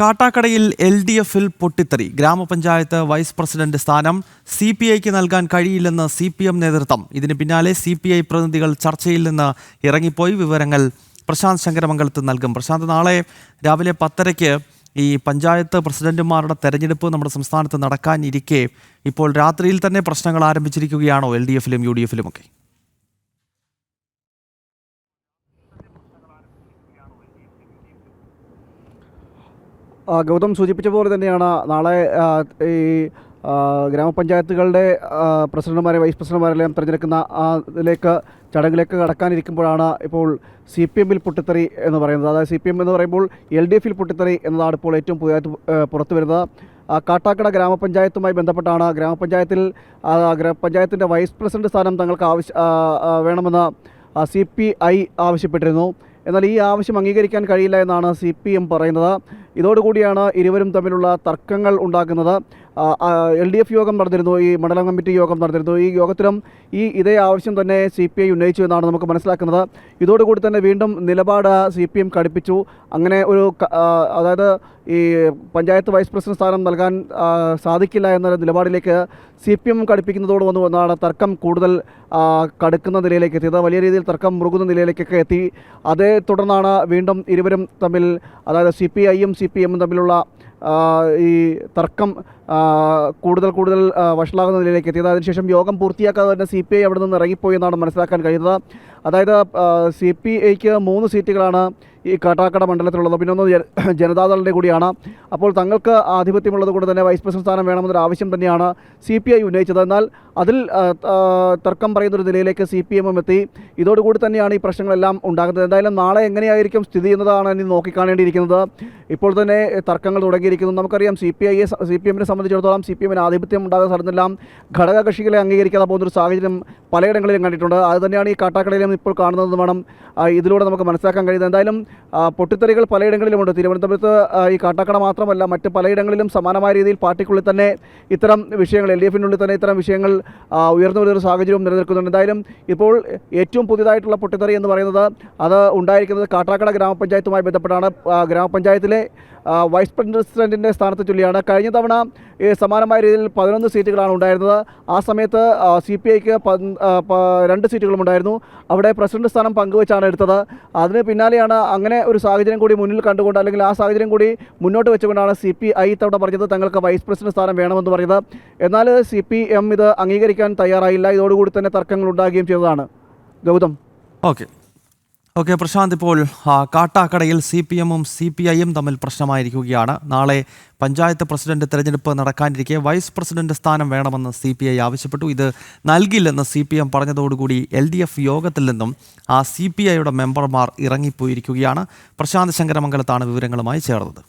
കാട്ടാക്കടയിൽ LDF-ൽ പൊട്ടിത്തെറി. ഗ്രാമപഞ്ചായത്ത് vice president സ്ഥാനം CPIക്ക് നൽകാൻ കഴിയില്ലെന്ന് CPM നേതൃത്വം. ഇതിന് പിന്നാലെ CPI പ്രതിനിധികൾ ചർച്ചയിൽ നിന്ന് ഇറങ്ങിപ്പോയി. വിവരങ്ങൾ പ്രശാന്ത് ശങ്കരമംഗലത്ത് നൽകും. പ്രശാന്ത്, നാളെ രാവിലെ 10:30 ഈ പഞ്ചായത്ത് പ്രസിഡന്റുമാരുടെ തെരഞ്ഞെടുപ്പ് നമ്മുടെ സംസ്ഥാനത്ത് നടക്കാനിരിക്കെ ഇപ്പോൾ രാത്രിയിൽ തന്നെ പ്രശ്നങ്ങൾ ആരംഭിച്ചിരിക്കുകയാണോ LDF-ലും UDF-ലും ഒക്കെ? ഗൗതം സൂചിപ്പിച്ച പോലെ തന്നെയാണ് നാളെ ഈ ഗ്രാമപഞ്ചായത്തുകളുടെ പ്രസിഡന്റുമാരെ വൈസ് പ്രസിഡന്റുമാരെല്ലാം തിരഞ്ഞെടുക്കുന്ന ചടങ്ങിലേക്ക് കടക്കാനിരിക്കുമ്പോഴാണ് ഇപ്പോൾ CPM-ൽ പൊട്ടിത്തെറി എന്ന് പറയുന്നത്. അതായത് CPM എന്ന് പറയുമ്പോൾ LDF-ൽ പൊട്ടിത്തെറി എന്നതാണ് ഇപ്പോൾ ഏറ്റവും പുതിയതായിട്ട് പുറത്തു വരുന്നത്. കാട്ടാക്കട ഗ്രാമപഞ്ചായത്തുമായി ബന്ധപ്പെട്ടാണ് ഗ്രാമപഞ്ചായത്തിൻ്റെ വൈസ് പ്രസിഡന്റ് സ്ഥാനം തങ്ങൾക്ക് വേണമെന്ന് CPI ആവശ്യപ്പെട്ടിരുന്നു. എന്നാൽ ഈ ആവശ്യം അംഗീകരിക്കാൻ കഴിയില്ല എന്നാണ് CPM പറയുന്നത്. ഇതോടുകൂടിയാണ് ഇരുവരും തമ്മിലുള്ള തർക്കങ്ങൾ ഉണ്ടാകുന്നത്. LDF യോഗം നടന്നിരുന്നു, ഈ മണ്ഡലം കമ്മിറ്റി യോഗം നടന്നിരുന്നു. ഈ യോഗത്തിലും ഇതേ ആവശ്യം തന്നെ CPI ഉന്നയിച്ചു എന്നാണ് നമുക്ക് മനസ്സിലാക്കുന്നത്. ഇതോടുകൂടി തന്നെ വീണ്ടും നിലപാട് CPM കടുപ്പിച്ചു. അങ്ങനെ അതായത് ഈ പഞ്ചായത്ത് വൈസ് പ്രസിഡന്റ് സ്ഥാനം നൽകാൻ സാധിക്കില്ല എന്ന നിലപാടിലേക്ക് CPM കടുപ്പിക്കുന്നതോട് വന്നാണ് തർക്കം കൂടുതൽ കടുക്കുന്ന നിലയിലേക്ക് എത്തിയത്. വലിയ രീതിയിൽ തർക്കം മുറുകുന്ന നിലയിലേക്കൊക്കെ എത്തി. അതേ തുടർന്നാണ് വീണ്ടും ഇരുവരും തമ്മിൽ, അതായത് CPIയും CPM-ഉം തമ്മിലുള്ള ഈ തർക്കം കൂടുതൽ വഷളാകുന്ന നിലയിലേക്ക് എത്തിയത്. അതിനുശേഷം യോഗം പൂർത്തിയാക്കാതെ തന്നെ CPI അവിടെ നിന്ന് ഇറങ്ങിപ്പോയി എന്നാണ് മനസ്സിലാക്കാൻ കഴിയുന്നത്. അതായത് CPIക്ക് 3 സീറ്റുകളാണ് ഈ കാട്ടാക്കട മണ്ഡലത്തിലുള്ളത്. പിന്നെ ഒന്ന് ജനതാദളിൻ്റെ കൂടിയാണ്. അപ്പോൾ തങ്ങൾക്ക് ആധിപത്യമുള്ളത് കൊണ്ട് തന്നെ വൈസ് പ്രസിഡന്റ് സ്ഥാനം വേണമെന്നൊരു ആവശ്യം തന്നെയാണ് CPI ഉന്നയിച്ചത്. എന്നാൽ അതിൽ തർക്കം പറയുന്നൊരു നിലയിലേക്ക് CPM-ഉം എത്തി. ഇതോടുകൂടി തന്നെയാണ് ഈ പ്രശ്നങ്ങളെല്ലാം ഉണ്ടാകുന്നത്. എന്തായാലും നാളെ എങ്ങനെയായിരിക്കും സ്ഥിതി എന്നതാണ് ഇനി നോക്കിക്കാണേണ്ടിയിരിക്കുന്നത്. ഇപ്പോൾ തന്നെ തർക്കങ്ങൾ തുടങ്ങിയിരിക്കുന്നു. നമുക്കറിയാം CPM-നെ സംബന്ധിച്ചിടത്തോളം CPM-ന് ആധിപത്യം ഉണ്ടാകുന്ന സ്ഥലത്തെല്ലാം ഘടകകക്ഷികളെ അംഗീകരിക്കാതെ പോകുന്നൊരു സാഹചര്യം പലയിടങ്ങളിലും കണ്ടിട്ടുണ്ട്. അത് തന്നെയാണ് ഈ കാട്ടാക്കടയിലും ഇപ്പോൾ കാണുന്നതെന്ന് വേണം ഇതിലൂടെ നമുക്ക് മനസ്സിലാക്കാൻ കഴിയുന്നത്. എന്തായാലും പൊട്ടിത്തെറികൾ പലയിടങ്ങളിലുമുണ്ട്. തിരുവനന്തപുരത്ത് ഈ കാട്ടാക്കട മാത്രമല്ല, മറ്റ് പലയിടങ്ങളിലും സമാനമായ രീതിയിൽ പാർട്ടിക്കുള്ളിൽ തന്നെ ഇത്തരം വിഷയങ്ങൾ, LDF-നുള്ളിൽ തന്നെ ഇത്തരം വിഷയങ്ങൾ ഉയർന്നു വരുന്നൊരു സാഹചര്യവും നിലനിൽക്കുന്നുണ്ട്. എന്തായാലും ഇപ്പോൾ ഏറ്റവും പുതിയതായിട്ടുള്ള പൊട്ടിത്തെറി എന്ന് പറയുന്നത് അത് ഉണ്ടായിരിക്കുന്നത് കാട്ടാക്കട ഗ്രാമപഞ്ചായത്തുമായി ബന്ധപ്പെട്ടാണ്. ഗ്രാമപഞ്ചായത്തിലെ വൈസ് പ്രസിഡന്റിൻ്റെ സ്ഥാനത്ത് ചൊല്ലിയാണ്. കഴിഞ്ഞ തവണ സമാനമായ രീതിയിൽ 11 സീറ്റുകളാണ് ഉണ്ടായിരുന്നത്. ആ സമയത്ത് CPIക്ക് 2 സീറ്റുകളും ഉണ്ടായിരുന്നു. അവിടെ പ്രസിഡന്റ് സ്ഥാനം പങ്കുവെച്ചാണ് എടുത്തത്. അതിന് പിന്നാലെയാണ് അങ്ങനെ ഒരു സാഹചര്യം കൂടി മുന്നിൽ കണ്ടുകൊണ്ട്, അല്ലെങ്കിൽ ആ സാഹചര്യം കൂടി മുന്നോട്ട് വെച്ചുകൊണ്ടാണ് CPI ഇത്തവണ പറഞ്ഞത് തങ്ങൾക്ക് വൈസ് പ്രസിഡന്റ് സ്ഥാനം വേണമെന്ന് പറഞ്ഞത്. എന്നാൽ CPM ഇത് അംഗീകരിക്കാൻ തയ്യാറായില്ല. ഇതോടുകൂടി തന്നെ തർക്കങ്ങൾ ഉണ്ടാകുകയും ചെയ്തതാണ്. ഗൗതം. ഓക്കെ പ്രശാന്ത്, ഇപ്പോൾ കാട്ടാക്കടയിൽ CPM-ഉം CPI-യും തമ്മിൽ പ്രശ്നമായിരിക്കുകയാണ്. നാളെ പഞ്ചായത്ത് പ്രസിഡന്റ് തെരഞ്ഞെടുപ്പ് നടക്കാനിരിക്കെ വൈസ് പ്രസിഡന്റ് സ്ഥാനം വേണമെന്ന് CPI ആവശ്യപ്പെട്ടു. ഇത് നൽകില്ലെന്ന് CPM പറഞ്ഞതോടുകൂടി LDF യോഗത്തിൽ നിന്നും CPI-യുടെ മെമ്പർമാർ ഇറങ്ങിപ്പോയിരിക്കുകയാണ്. പ്രശാന്ത് ശങ്കരമംഗലത്താണ് വിവരങ്ങളുമായി ചേർന്നത്.